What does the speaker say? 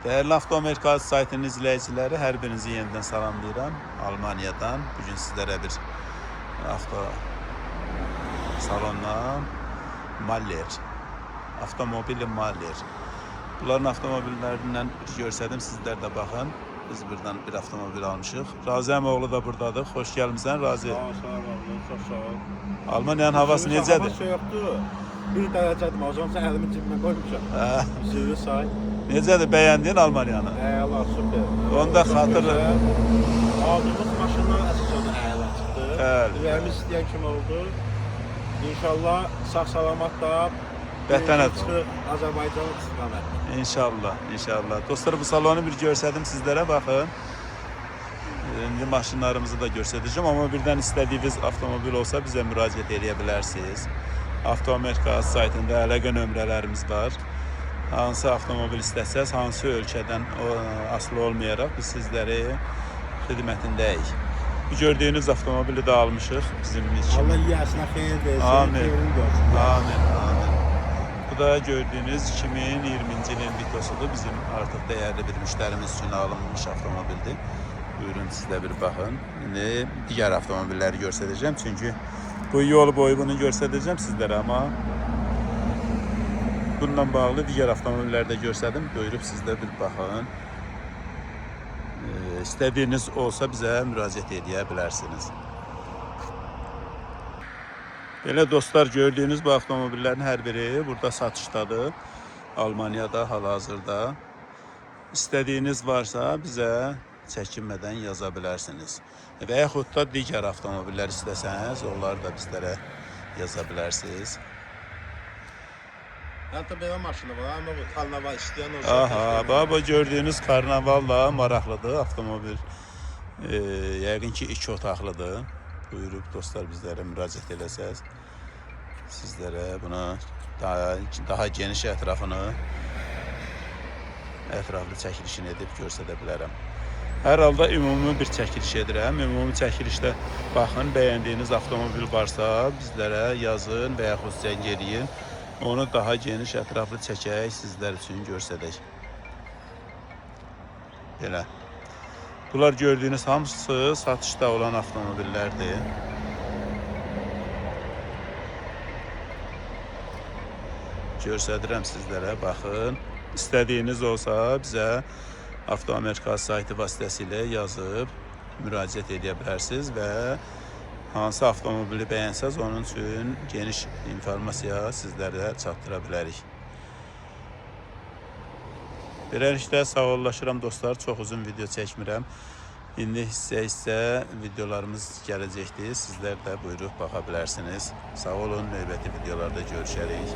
Değerli Avtomerkaz saytının izleyicileri, her birinizi yeniden salamlayıram. Almanya'dan bugün sizlere bir avto salondan Maller, avtomobili Maller. Bunların avtomobillerinden bir görsədim, sizler de bakın. Biz buradan bir avtomobil almışıq. Razi Əmoğlu da buradadır. Hoş gelmişsən Razi. Sağ ol, çok sağ ol. Almanya'nın havası necədir? Hava soyuqdur. Bir dərəcədir, o zaman sən əlimi cibimə qoymuşam. Üzüyü say. Necədir, beğendin Almanyanı? Əla, süper. Onda xatırlı. Aldığımız maşınlar əsasən əla çıxdı. Bəli. Ürəyimiz istəyən kimi oldu. İnşallah sağ-salamat da Vətənə çıxıb Azərbaycan istiqamətində. İnşallah, inşallah. Dostlar, bu salonu bir görsədim sizlere, bakın. İndi maşınlarımızı da göstərəcəm, amma birdən istədiyiniz avtomobil olsa bizə müraciət edə bilərsiniz. Avtomerkaz saytında əlaqə nömrələrimiz var. Hansı avtomobil istəsəz, hansı ölkədən asılı olmayaraq biz sizləri xidmətindəyik. Bu gördüyünüz avtomobili de almışıq bizim için. Allah yiyəsinə xeyir versin. Amin. Amin. Amin. Bu da gördüğünüz 2020-ci ilin Vitosudur. Bizim artık değerli bir müşterimiz için alınmış avtomobildir. Buyurun siz de bir bakın. Şimdi diğer avtomobilleri göstereceğim. Çünkü bu yol boyu bunu göstereceğim sizlere, ama bununla bağlı diğer avtomobilleri de gösterdim. Buyurup siz de bir bakın. İstediğiniz olsa bize müracaat edə bilərsiniz. Belə dostlar, gördüğünüz bu avtomobillerin her biri burada satışdadır. Almanya'da hal-hazırda. İstediğiniz varsa bize çəkinmədən yaza bilərsiniz. Və yaxud da digər avtomobiller istəsəniz, onları da bizlərə yaza bilərsiniz. Hətta belə maşını var, amma bu karnaval istəyən olsa. Aha, bu gördüğünüz karnavalla maraqlıdır avtomobil. Yəqin ki 2 otaqlıdır. Buyurub dostlar bizlərə müraciət eləsəz, sizlərə buna daha geniş ətraflı çəkilişini edib göstərə bilərəm. Hər halda ümumi bir çəkiliş edirəm. Ümumi çəkilişdə baxın, bəyəndiyiniz avtomobil varsa bizlərə yazın və yaxud zəng eləyin. Onu daha geniş ətraflı çəkək, sizlər üçün göstərək. Belə. Bunlar gördüyünüz hamısı satışda olan avtomobillərdir. Göstərirəm sizlərə, baxın. İstədiyiniz olsa bizə Avtomerkaz saytı vasitəsilə yazıb müraciət edə bilərsiniz və hansı avtomobili bəyənsəz onun üçün geniş informasiya sizlərə çatdıra bilərik. Beləliklə sağollaşıram dostlar, çox uzun video çəkmirəm. İndi hissə videolarımız gələcəkdir. Sizlər də buyurub baxa bilərsiniz. Sağ olun, növbəti videolarda görüşərik.